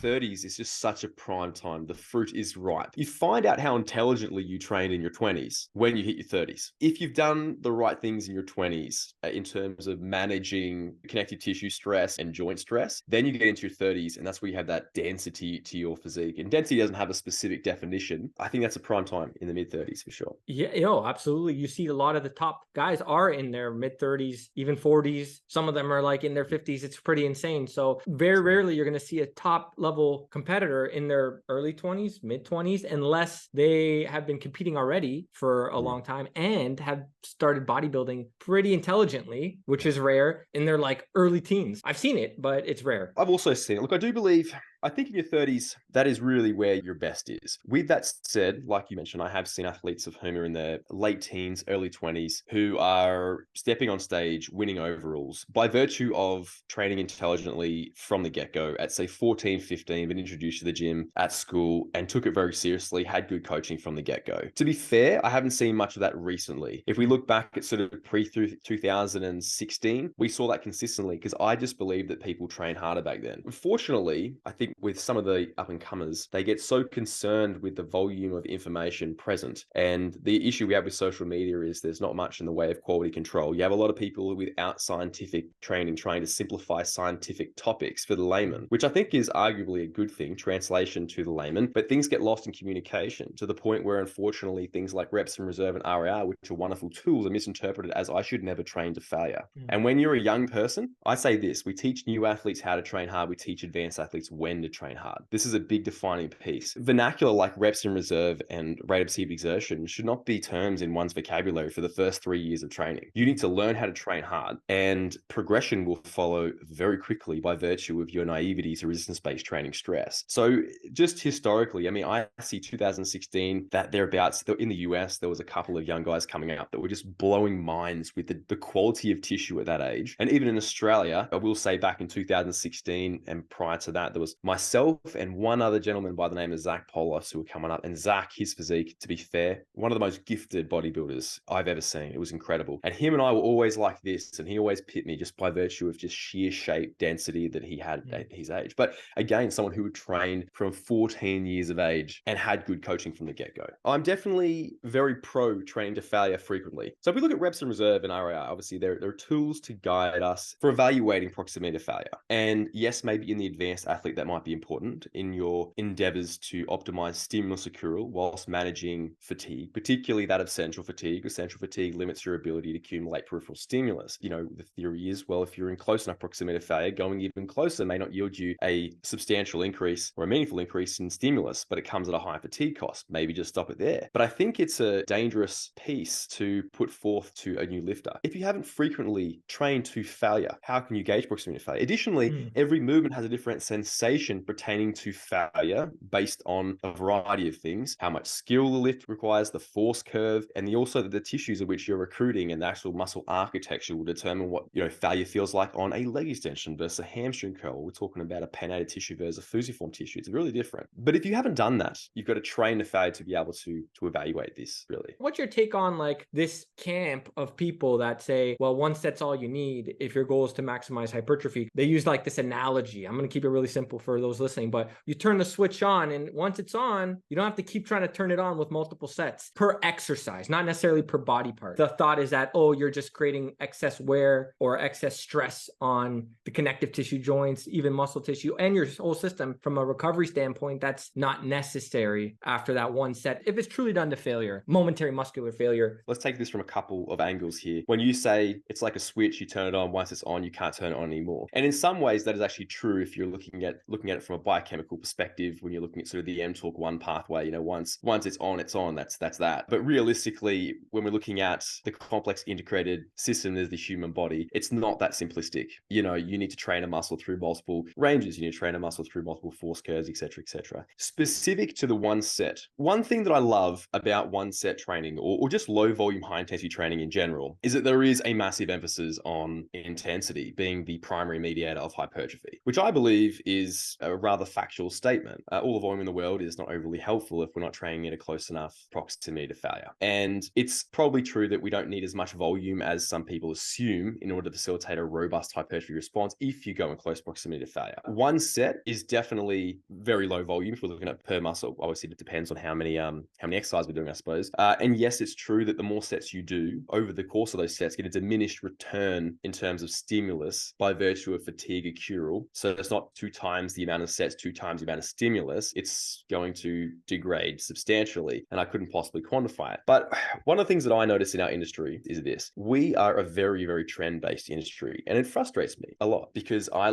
30s is just such a prime time. The fruit is ripe. You find out how intelligently you trained in your 20s when you hit your 30s. If you've done the right things in your 20s in terms of managing connective tissue stress and joint stress, then you get into your 30s, and that's where you have that density to your physique. And density doesn't have a specific definition. I think that's a prime time in the mid 30s for sure. Yeah, absolutely. You see a lot of the top guys are in their mid 30s, even 40s. Some of them are like in their 50s. It's pretty insane. So very rarely you're going to see a top level competitor in their early 20s, mid 20s, unless they have been competing already for a long time and have started bodybuilding pretty intelligently, which is rare, in their like early teens. I've seen it, but it's rare. I've also seen it. Look, I do believe, I think in your 30s, that is really where your best is. With that said, like you mentioned, I have seen athletes of whom are in their late teens, early 20s, who are stepping on stage, winning overalls by virtue of training intelligently from the get-go at, say, 14, 15, been introduced to the gym at school and took it very seriously, had good coaching from the get-go. To be fair, I haven't seen much of that recently. If we look back at sort of pre-2016, we saw that consistently because I just believe that people train harder back then. Unfortunately, I think with some of the up-and-comers, they get so concerned with the volume of information present. And the issue we have with social media is there's not much in the way of quality control. You have a lot of people without scientific training trying to simplify scientific topics for the layman, which I think is arguably a good thing, translation to the layman, but things get lost in communication to the point where, unfortunately, things like reps and reserve and RAR, which are wonderful tools, are misinterpreted as I should never train to failure. And when you're a young person, I say this, we teach new athletes how to train hard, we teach advanced athletes when to train hard. This is a big defining piece. Vernacular like reps in reserve and rate of perceived exertion should not be terms in one's vocabulary for the first 3 years of training. You need to learn how to train hard, and progression will follow very quickly by virtue of your naivety to resistance-based training stress. So just historically, I mean, I see 2016, that thereabouts, in the US, there was a couple of young guys coming up that were just blowing minds with the quality of tissue at that age. And even in Australia, I will say back in 2016 and prior to that, there was myself and one other gentleman by the name of Zach Polos who were coming up. And Zach, his physique, to be fair, one of the most gifted bodybuilders I've ever seen. It was incredible. And him and I were always like this, and he always pipped me just by virtue of just sheer shape density that he had at his age. But again, someone who had trained from 14 years of age and had good coaching from the get-go. I'm definitely very pro training to failure frequently. So if we look at reps and reserve and RAR, obviously there are tools to guide us for evaluating proximity to failure. And yes, maybe in the advanced athlete, that might be important in your endeavors to optimize stimulus accrual whilst managing fatigue, particularly that of central fatigue. Because central fatigue limits your ability to accumulate peripheral stimulus. You know, the theory is, well, if you're in close enough proximity to failure, going even closer may not yield you a substantial increase or a meaningful increase in stimulus, but it comes at a high fatigue cost. Maybe just stop it there. But I think it's a dangerous piece to put forth to a new lifter. If you haven't frequently trained to failure, how can you gauge proximity to failure? Additionally, every movement has a different sensation pertaining to failure based on a variety of things, how much skill the lift requires, the force curve, and also the tissues of which you're recruiting, and the actual muscle architecture will determine what, you know, failure feels like on a leg extension versus a hamstring curl. We're talking about a pannated tissue versus a fusiform tissue. It's really different. But if you haven't done that, you've got to train the failure to be able to evaluate this, really. What's your take on like this camp of people that say, well, one set's all you need if your goal is to maximize hypertrophy? They use like this analogy. I'm going to keep it really simple for those listening, but you turn the switch on, and once it's on, you don't have to keep trying to turn it on with multiple sets per exercise, not necessarily per body part. The thought is that, oh, you're just creating excess wear or excess stress on the connective tissue, joints, even muscle tissue, and your whole system from a recovery standpoint. That's not necessary after that one set if it's truly done to failure, momentary muscular failure. Let's take this from a couple of angles here. When you say it's like a switch, you turn it on, once it's on, you can't turn it on anymore. And in some ways that is actually true if you're looking at it from a biochemical perspective, when you're looking at sort of the mTORC1 pathway, you know, once it's on, that's that. But realistically, when we're looking at the complex integrated system as the human body, it's not that simplistic. You know, you need to train a muscle through multiple ranges, you need to train a muscle through multiple force curves, etc., etc. Specific to the one set, one thing that I love about one set training or just low volume, high intensity training in general is that there is a massive emphasis on intensity being the primary mediator of hypertrophy, which I believe is a rather factual statement. All the volume in the world is not overly helpful if we're not training at a close enough proximity to failure. And it's probably true that we don't need as much volume as some people assume in order to facilitate a robust hypertrophy response if you go in close proximity to failure. One set is definitely very low volume if we're looking at per muscle. Obviously, it depends on how many exercises we're doing, I suppose. And yes, it's true that the more sets you do over the course of those sets get a diminished return in terms of stimulus by virtue of fatigue accrual. So it's not 2 times the amount of sets, 2 times the amount of stimulus. It's going to degrade substantially, and I couldn't possibly quantify it. But one of the things that I notice in our industry is this: we are a very, very trend-based industry, and it frustrates me a lot because I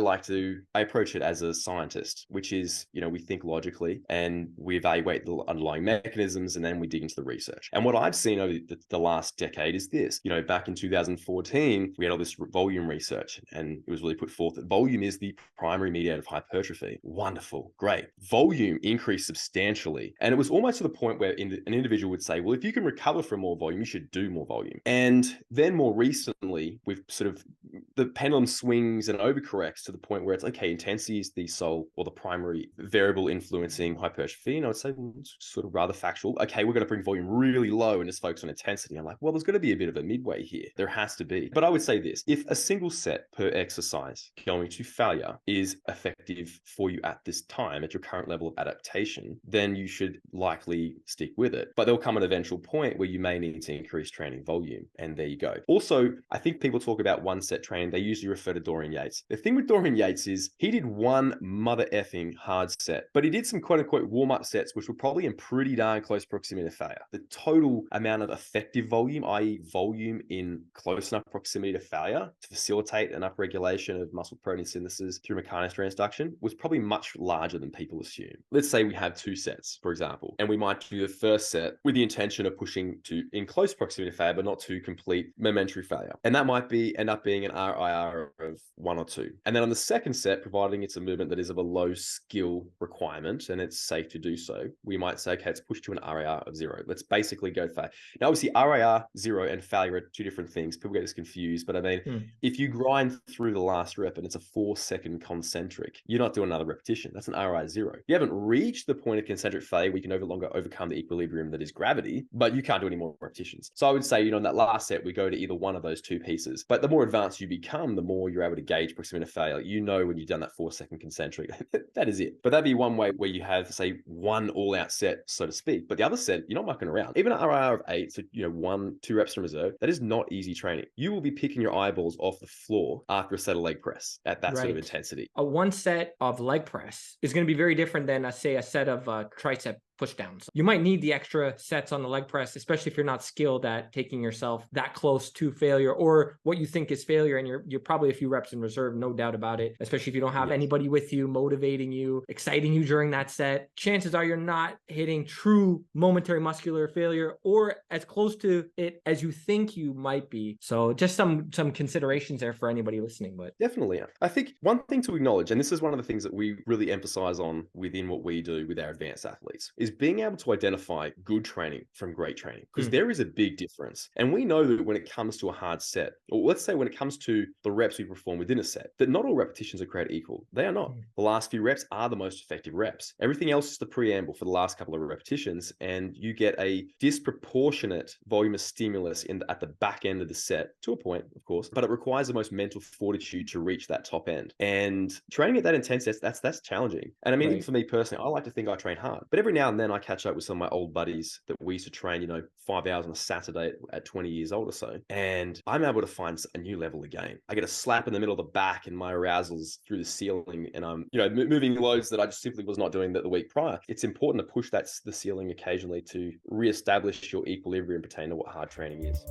approach it as a scientist, which is, we think logically and we evaluate the underlying mechanisms, and then we dig into the research. And what I've seen over the last decade is this: back in 2014, we had all this volume research, and it was really put forth that volume is the primary mediator of hypertrophy. Wonderful, great. Volume increased substantially, and it was almost to the point where an individual would say, well, if you can recover from more volume, you should do more volume. And then more recently, we've sort of, the pendulum swings and overcorrects to the point where it's okay, intensity is the sole or the primary variable influencing hypertrophy. And I would say, well, it's sort of rather factual. Okay, we're going to bring volume really low and just focus on intensity. I'm like, well, there's going to be a bit of a midway here. There has to be. But I would say this: if a single set per exercise going to failure is effective for you at this time, at your current level of adaptation, then you should likely stick with it. But there'll come an eventual point where you may need to increase training volume. And there you go. Also, I think people talk about one set training. They usually refer to Dorian Yates. The thing with Dorian Yates is he did one mother effing hard set, but he did some quote unquote warm-up sets, which were probably in pretty darn close proximity to failure. The total amount of effective volume, i.e. volume in close enough proximity to failure to facilitate an upregulation of muscle protein synthesis through mechanical transduction, was probably much larger than people assume. Let's say we have 2 sets, for example, and we might do the first set with the intention of pushing to in close proximity to failure, but not to complete momentary failure. And that might end up being an RIR of 1 or 2. And then on the second set, providing it's a movement that is of a low skill requirement and it's safe to do so, we might say, okay, let's push to an RIR of 0. Let's basically go failure. Now, obviously, RIR 0 and failure are 2 different things. People get this confused, but I mean, if you grind through the last rep and it's a 4-second concentric, you're not doing another repetition. That's an RIR 0. You haven't reached the point of concentric failure where you can no longer overcome the equilibrium that is gravity, but you can't do any more repetitions. So I would say, in that last set, we go to either one of those 2 pieces. But the more advanced you become, the more you're able to gauge proximity to failure. When you've done that 4-second concentric, that is it. But that'd be one way where you have, say, one all-out set, so to speak. But the other set, you're not mucking around. Even an RIR of 8, so 1-2 reps in reserve, that is not easy training. You will be picking your eyeballs off the floor after a set of leg press at that sort of intensity. A 1 set of leg press is going to be very different than, say, a set of tricep push downs. You might need the extra sets on the leg press, especially if you're not skilled at taking yourself that close to failure or what you think is failure. And you're probably a few reps in reserve, no doubt about it, especially if you don't have anybody with you, motivating you, exciting you during that set. Chances are you're not hitting true momentary muscular failure or as close to it as you think you might be. So just some considerations there for anybody listening. But definitely. I think one thing to acknowledge, and this is one of the things that we really emphasize on within what we do with our advanced athletes, is being able to identify good training from great training, because there is a big difference. And we know that when it comes to a hard set, or let's say when it comes to the reps we perform within a set, that not all repetitions are created equal. They are not. The last few reps are the most effective reps. Everything else is the preamble for the last couple of repetitions, and you get a disproportionate volume of stimulus at the back end of the set, to a point, of course, but it requires the most mental fortitude to reach that top end. And training at that intensity, that's challenging. And I mean, even for me personally, I like to think I train hard, but every now and then I catch up with some of my old buddies that we used to train, 5 hours on a Saturday at 20 years old or so. And I'm able to find a new level again. I get a slap in the middle of the back and my arousal's through the ceiling, and I'm, moving loads that I just simply was not doing the week prior. It's important to push the ceiling occasionally to reestablish your equilibrium pertaining to what hard training is.